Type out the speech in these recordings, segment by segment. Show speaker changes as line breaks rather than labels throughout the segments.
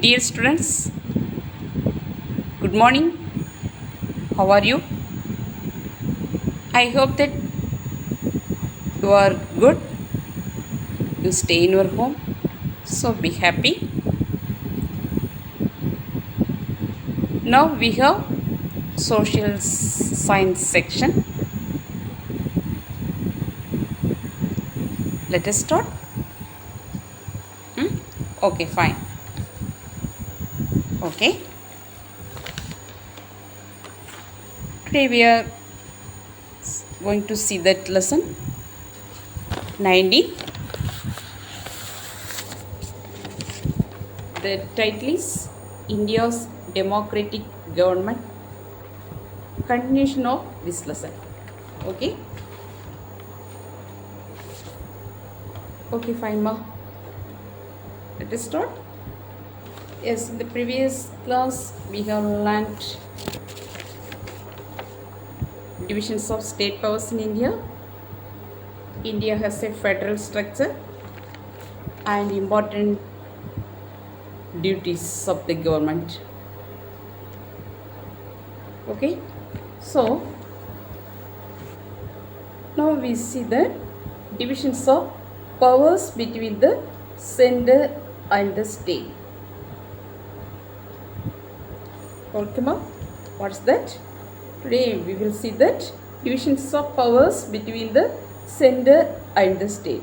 Dear students, good morning. How are you? I hope that you are good. You stay in your home. So be happy. Now we have social science section. Let us start. Okay, fine. Okay. Today we are going to see that lesson 19. The title is India's Democratic Government. Continuation of this lesson. Okay. Okay, fine, ma. Let us start. Yes, in the previous class we have learned divisions of state powers in India. India has a federal structure and important duties of the government. Okay, so now we see the divisions of powers between the center and the state. Okay, ma, what's that? Today we will see that divisions of powers between the center and the state.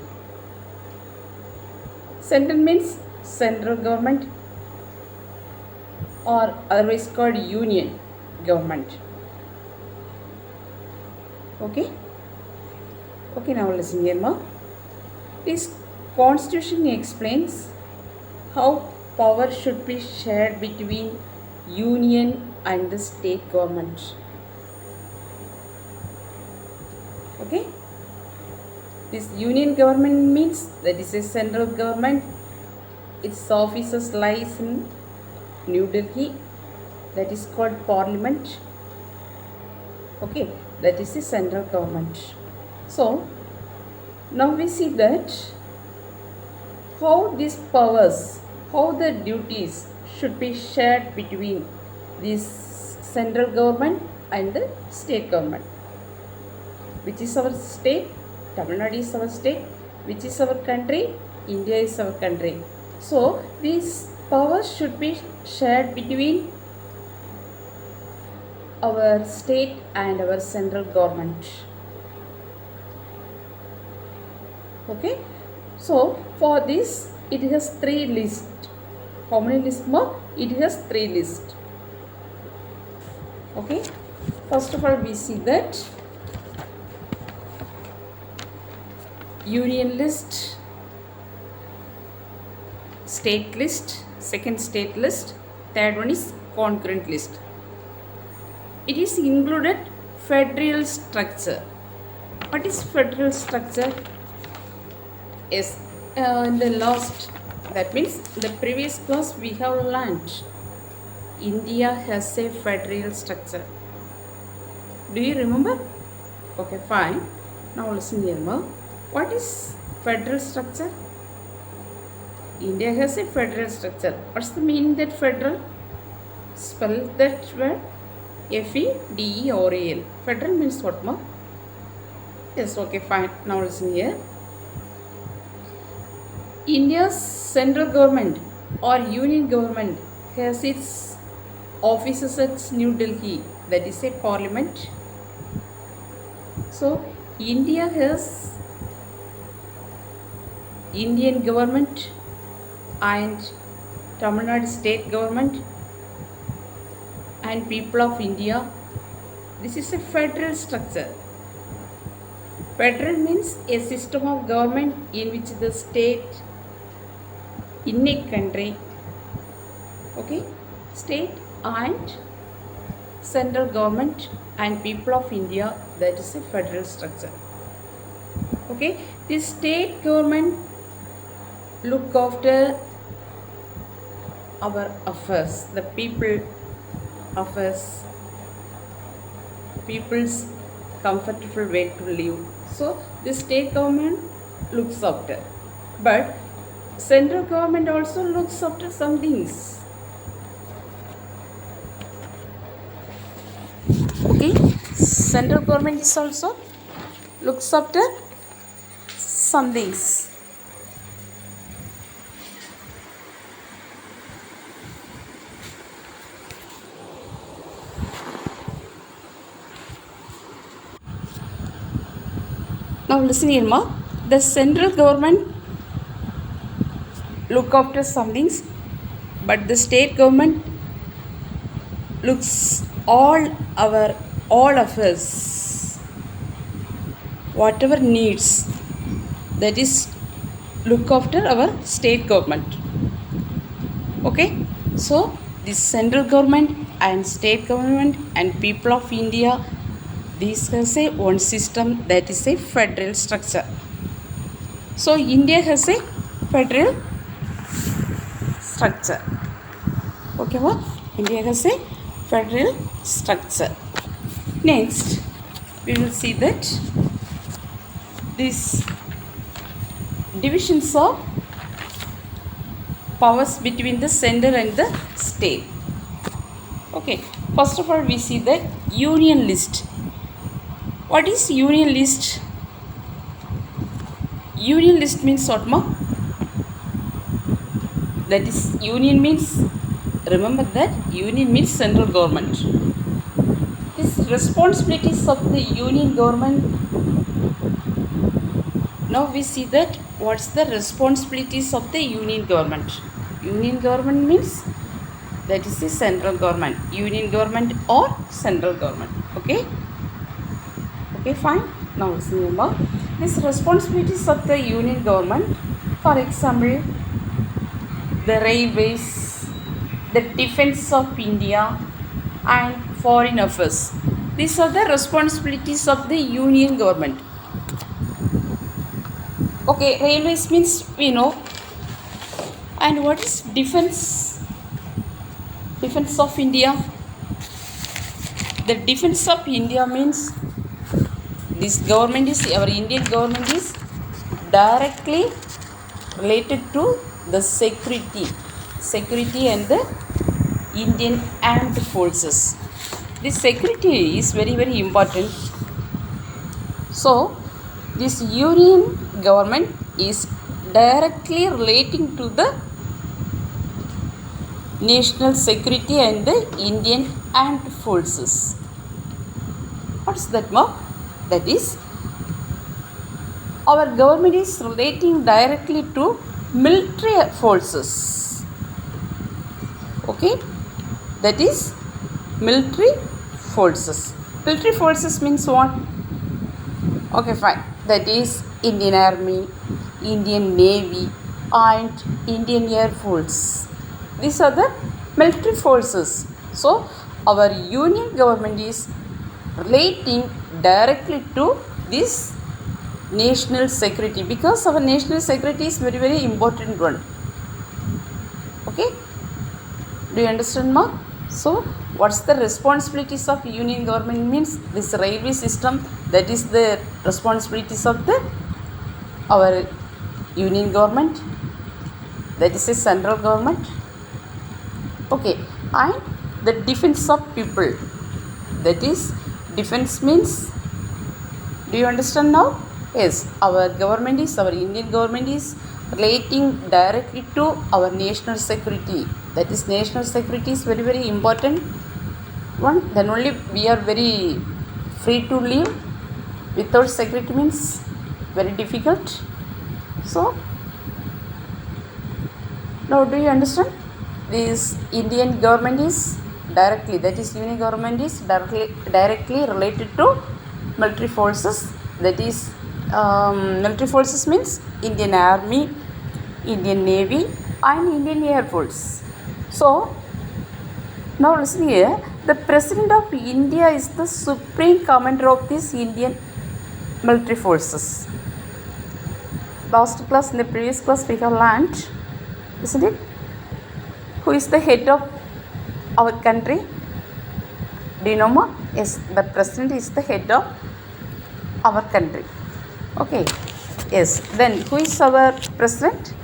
Center means central government or otherwise called union government. Okay. Okay, now listen here, ma. This constitution explains how power should be shared between union and the state government. Okay, this union government means that is a central government. Its offices lies in New Delhi, that is called parliament. Okay, that is the central government. So now we see that how these powers, how the duties should be shared between this central government and the state government. Which is our state? Tamil Nadu is our state. Which is our country? India is our country. So these powers should be shared between our state and our central government. Okay. So for this it has 3 lists. How many lists more? It has 3 lists. Okay. First of all we see that union list, state list, second state list, third one is concurrent list. It is included federal structure. What is federal structure? Yes, in the last, that means the previous class we have learned India has a federal structure. Do you remember? Okay, fine. Now listen here, ma. What is federal structure? India has a federal structure. What's the meaning that federal? Spell that word. Federal. Federal means what, ma? Yes, okay, fine. Now listen here. India's central government or union government has its offices at New Delhi, that is a parliament. So India has Indian government and Tamil Nadu state government and people of India. This is a federal structure. Federal means a system of government in which the state in a country, okay, state and central government and people of India, that is a federal structure. Okay, this state government look after our affairs, the people affairs, people's comfortable way to live. So the state government looks after, but central government also looks after some things. Central government is also looks after some things. Now listen here, ma. The central government look after some things, but the state government looks all of us, whatever needs, that is look after our state government. Okay, so the central government and state government and people of India, this has a one system, that is a federal structure. So India has a federal structure. Okay, what? India has a federal structure. Next, we will see that these divisions of powers between the center and the state. Okay, first of all, we see that union list. What is union list? Union list means what, ma? That is, union means, remember that union means central government. These responsibilities of the union government. Now we see that what's the responsibilities of the union government. Union government means that is the central government. Union government or central government. Okay. Okay, fine. Now listen about these responsibilities of the union government. For example, the railways, the defense of India, and foreign affairs. These are the responsibilities of the union government. Okay, railways means we know. And what is defense? Defense of India. The defense of India means this government is, our Indian government is directly related to the security and the Indian armed forces. This security is very, very important. So this union government is directly relating to the national security and the Indian armed forces. What's that, ma'am? That is, our government is relating directly to military forces. Okay, that is military forces. Military forces means what? Okay, fine. That is Indian Army, Indian Navy, and Indian Air Force. These are the military forces. So our union government is relating directly to this national security, because our national security is very, very important one. Okay, do you understand, ma? So what's the responsibilities of union government means this railway system, that is the responsibilities of the our union government, that is a central government. Okay, and the defense of people, that is defense means, do you understand now? Yes, our government is, our Indian government is relating directly to our national security. That is, national security is very, very important one. Then only we are very free to live. Without security means very difficult. So now do you understand? This Indian government is directly, that is union government is directly related to military forces. That is military forces means Indian Army, Indian Navy, and Indian Air Force. So now listen here, the President of India is the supreme commander of these Indian military forces. Last class, in the previous class we have learned, isn't it? Who is the head of our country? Do you know, ma? Yes, the President is the head of our country. Okay, yes. Then who is our President?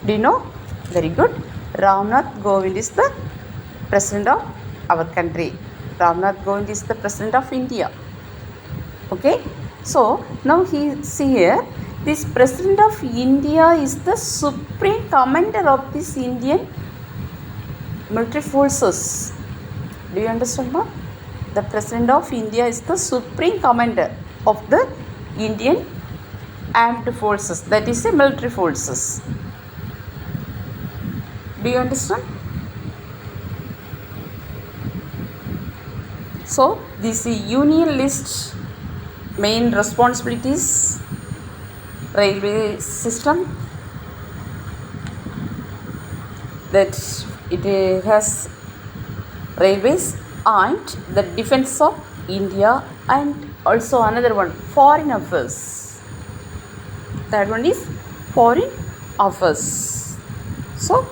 Do you know? Very good. Ramnath Kovind is the President of our country. Ramnath Kovind is the President of India. Okay, so now he see here, this President of India is the supreme commander of this Indian military forces. Do you understand now? The President of India is the supreme commander of the Indian armed forces, that is the military forces. Do you understand? So this union list main responsibilities: railway system, that it has railways, and the defense of India, and also another one, foreign affairs. That one is foreign affairs. So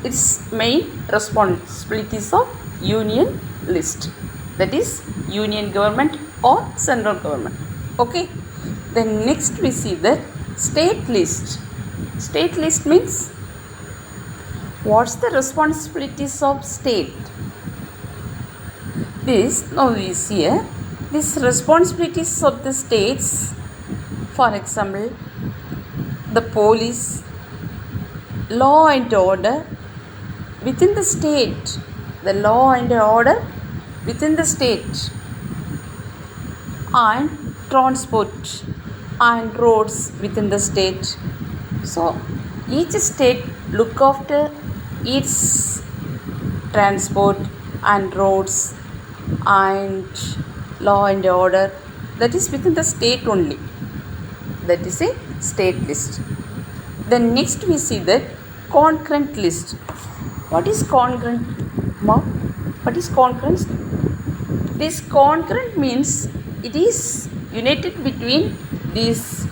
its main responsibilities of union list, that is union government or central government. Okay, then next we see that state list. State list means what's the responsibilities of state. This now we see here, these responsibilities of the states. For example, the police, law and order within the state, the law and order within the state, and transport and roads within the state. So each state look after its transport and roads and law and order, that is within the state only. That is a state list. Then next we see that concurrent list. What is concurrent, Ma? What is concurrent? This concurrent means it is united between this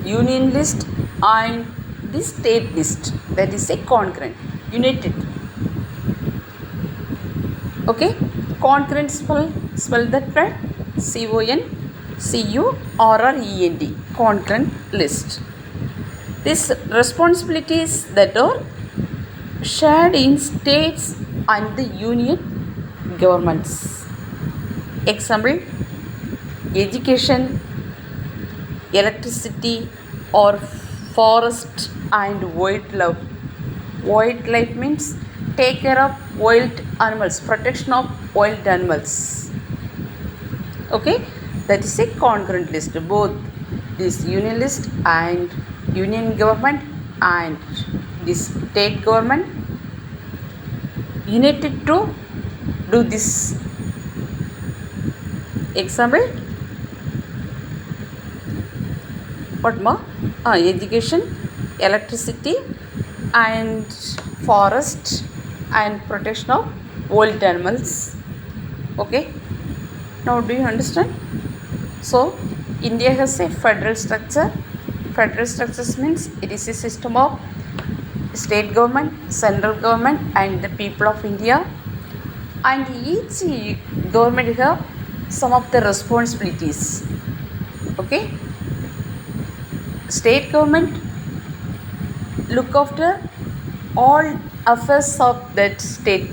union list and this state list. That is a concurrent, united. Okay, concurrent spell that word, CONCURRENT, concurrent list. These responsibilities that are shared in states and the union governments. Example, education, electricity, or forest and wildlife. Wildlife means take care of wild animals, protection of wild animals. Okay, that is a concurrent list. Both this union list and union government and this state government united to do this. Example, what more? Education, electricity, and forest and protection of wild animals. Okay, now do you understand? So India has a federal structure. Federal structures means it is a system of state government, central government, and the people of India, and each government have some of the responsibilities. Okay, state government look after all affairs of that state.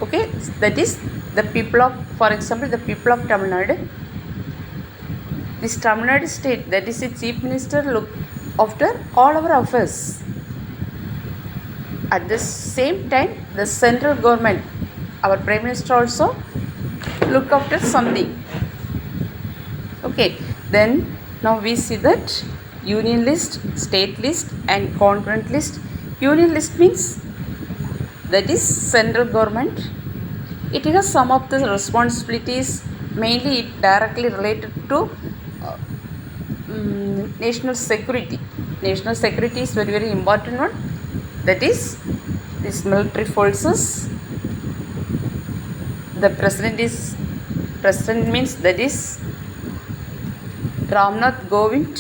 Okay, that is the people of, for example, the people of Tamil Nadu. This Tamil Nadu state, that is its chief minister, look after all our affairs. At the same time, the central government, our prime minister also look after something. Okay, then now we see that union list, state list, and concurrent list. Union list means that is central government. It has some of the responsibilities, mainly it directly related to national security. National security is very, very important one. That is this military forces. The president means that is Ramnath Kovind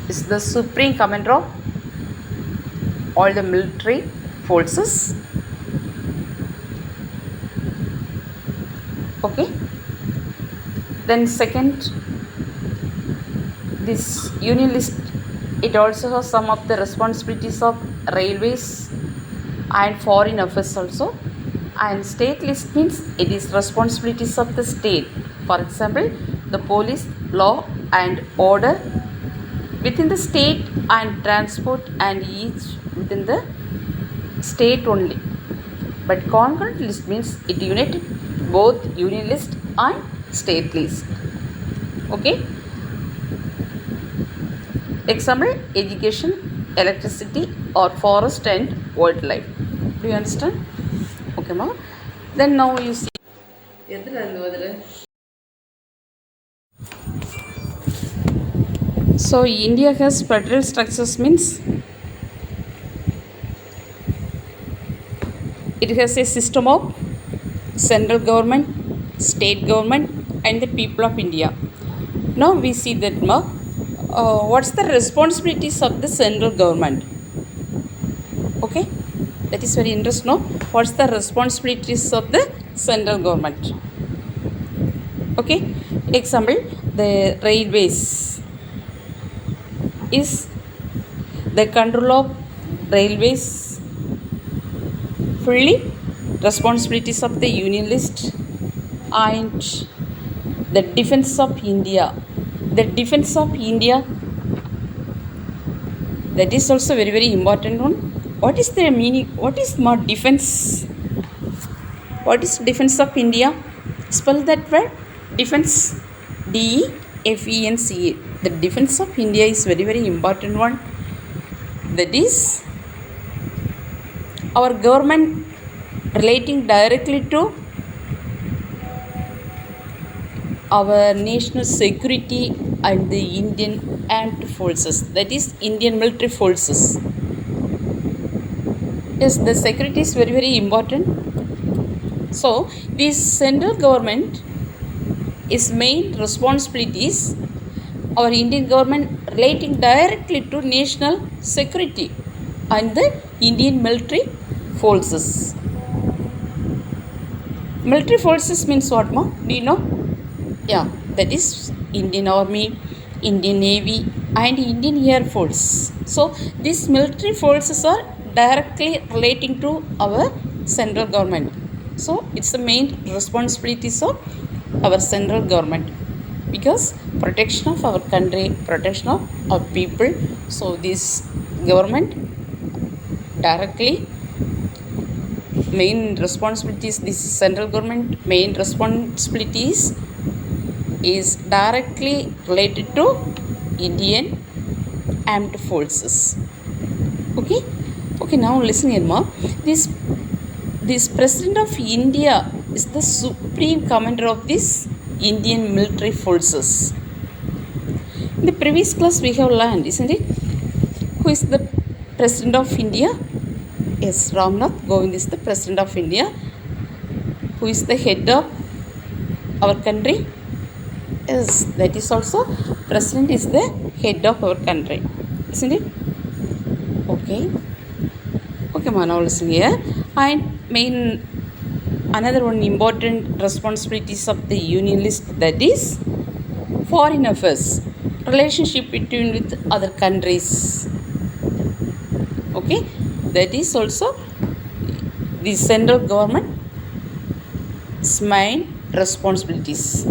is the supreme commander of all the military forces. Okay, then second, this union list, it also has some of the responsibilities of railways and foreign affairs also, And state list means it is responsibilities of the state. For example, the police, law and order within the state and transport and each within the state only. But concurrent list means it united both union list and state list. Okay. Example, education, electricity or forest and wildlife. Do you understand? Okay, ma. Then now you see. So India has federal structures means it has a system of central government, state government and the people of India. Now we see that what's the responsibilities of the central government? Okay, that is very interesting. No? What's the responsibilities of the central government? Okay, example, the railways is the control of railways fully responsibilities of the union list. And the defense of India, that is also very important one. What is the meaning? What is more defense? What is defense of India? Spell that word. Defense. DEFENCE. The defense of India is very important one. That is our government relating directly to our national security and the Indian armed forces, that is Indian military forces. Yes, the security is very important. So this central government is main responsibilities our Indian government relating directly to national security and the Indian military forces. Military forces means what, ma? Do you know? Yeah, that is Indian Army, Indian Navy and Indian Air Force. So these military forces are directly relating to our central government. So it's the main responsibilities of our central government because protection of our country, protection of our people. So this government directly main responsibilities, this central government main responsibilities is directly related to Indian armed forces. Okay, now listen here, ma. This president of India is the supreme commander of this Indian military forces. In the previous class we have learned, isn't it? Who is the president of India? Yes, Ramnath Kovind is the president of India. Who is the head of our country? Yes, that is also president is the head of our country, isn't it? Okay, ma, now listen here. And main another one important responsibilities of the union list, that is foreign affairs, relationship between with other countries. Okay, that is also the central government's main responsibilities.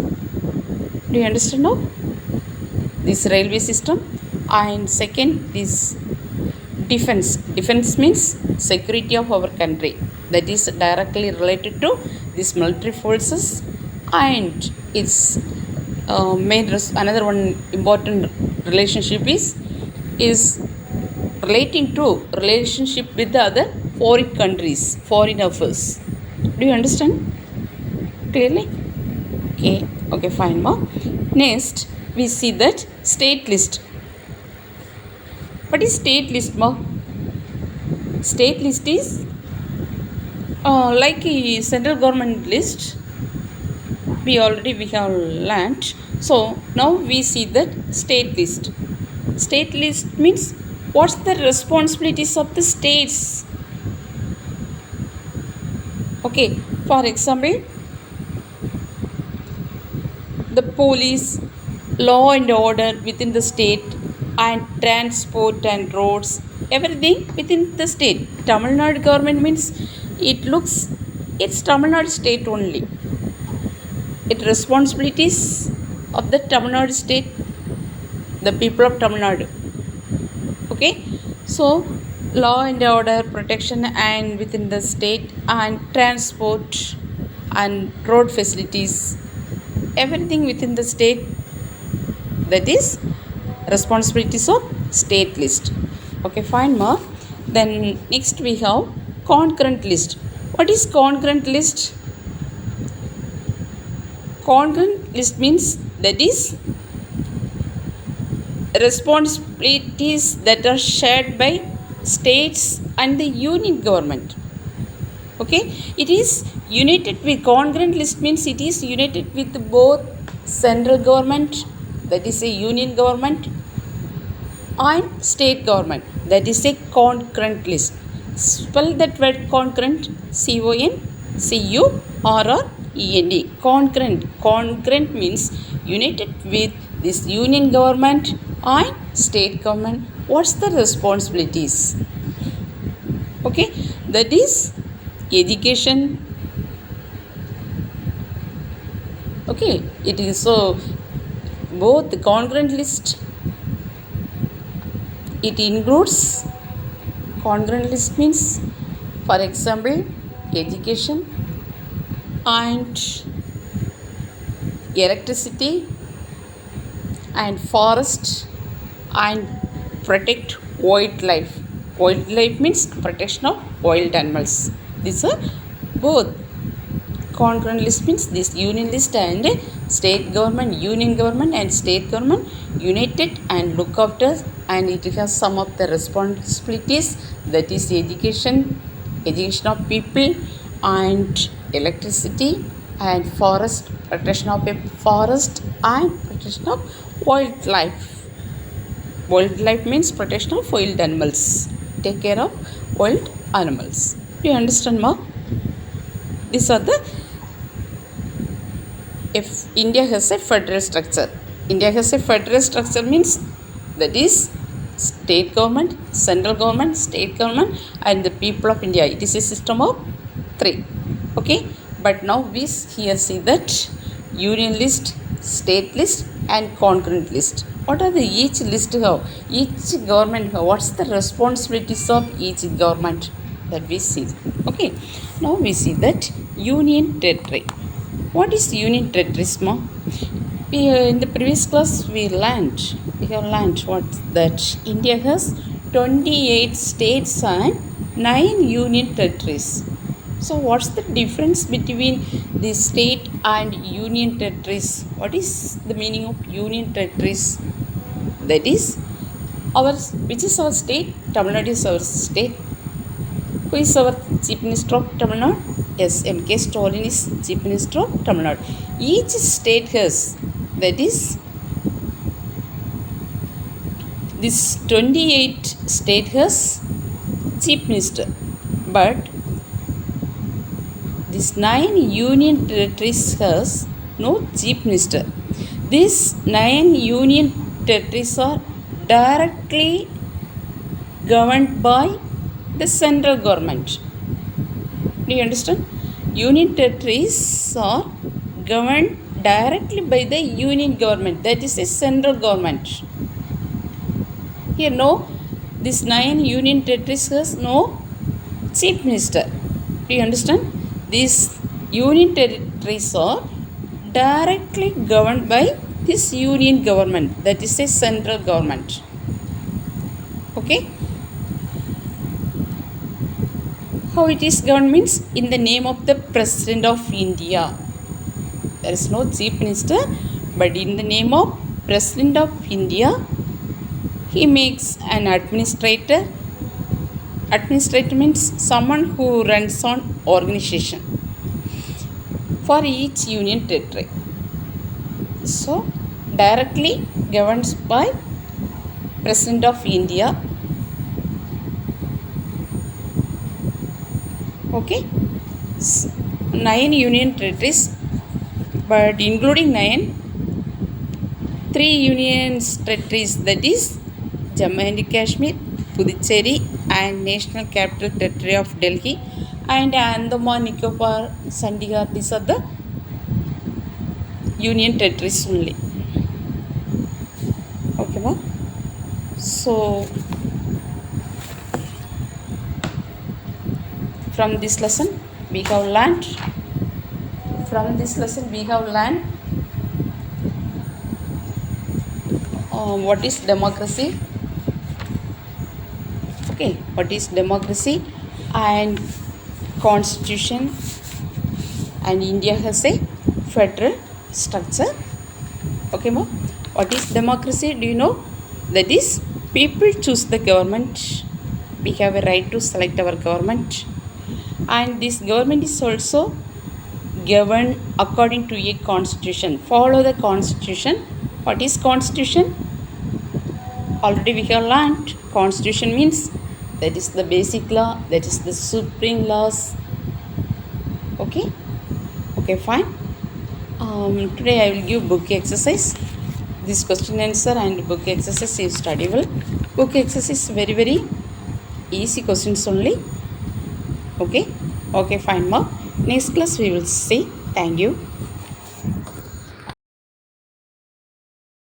Do you understand now? This railway system. And second, this defense means security of our country, that is directly related to these military forces. And its another one important relationship is relating to relationship with the other foreign countries, foreign affairs. Do you understand clearly? Okay, fine, ma. Next we see that state list. What is state list, ma? State list is like a central government list. We have learnt. So now we see that state list. State list means what's the responsibilities of the states. Okay, for example, the police, law and order within the state, and transport and roads, everything within the state. Tamil Nadu government means it looks It's Tamil Nadu state only. It responsibilities of the Tamil Nadu state, the people of Tamil Nadu. Okay, so law and order protection and within the state, and transport and road facilities, everything within the state, that is responsibilities of state list. Okay, fine ma. Then next we have concurrent list. What is concurrent list? Concurrent list means that is responsibilities that are shared by states and the union government. Okay, it is united with concurrent list means it is united with both central government, that is a union government, and state government, that is a concurrent list. Spell that word concurrent, CONCURRENT. Concurrent. Concurrent means united with this union government and state government. What's the responsibilities? Okay, that is education. Okay, it is so both the concurrent list, it includes concurrent list means, for example, education and electricity and forest and protect wildlife. Wildlife means protection of wild animals. These are both. Concurrent list means this union list and state government, union government and state government united and look after, and it has some of the responsibilities, that is education of people and electricity and forest, protection of forest and protection of wildlife. Wildlife means protection of wild animals, take care of wild animals. Do you understand ma? These are the, if India has a federal structure, India has a federal structure means that is state government, central government, state government and the people of India. It is a system of 3. Okay, but now we here see that union list, state list and concurrent list. What are the each list have? Each government have? What's the responsibilities of each government? That we see. Okay, now we see that union territory. What is union territories ma? We, in the previous class we have learned what that India has 28 states and 9 union territories. So what's the difference between the state and union territories? What is the meaning of union territories? That is our, which is our state? Tamil Nadu is our state. Who is our Chief Minister of Tamil Nadu? Yes, M.K. Stalin is Chief Minister of Tamil Nadu. Each state has, that is this 28 state has Chief Minister, but this 9 union territories has no Chief Minister. These 9 union territories are directly governed by the central government. Do you understand? Union territories are governed directly by the union government, that is a central government. Here no, this 9 union territories has no Chief Minister. Do you understand? These union territories are directly governed by this union government, that is a central government. Okay, how it is governed means in the name of the President of India. There is no Chief Minister, but in the name of President of India, he makes an administrator. Administrator means someone who runs on organization for each union territory. So directly governed by President of India. Okay, 9 union territories, but including 9, 3 union territories, that is Jammu and Kashmir, Puducherry and National Capital Territory of Delhi, and Andaman, Nicobar, Chandigarh. These are the union territories only. Okay, ma. So from this lesson we have learned. What is democracy. Okay, what is democracy and constitution, and India has a federal structure. Okay, ma. What is democracy? Do you know? That is, people choose the government. We have a right to select our government, and this government is also governed according to a constitution. Follow the constitution. What is constitution? Already we have learned. Constitution means that is the basic law, that is the supreme laws. Okay, fine. Today I will give book exercise. This question answer and book exercise is studyable. Book exercise is very very easy questions only. Okay, fine, ma. Next class we will see. Thank you.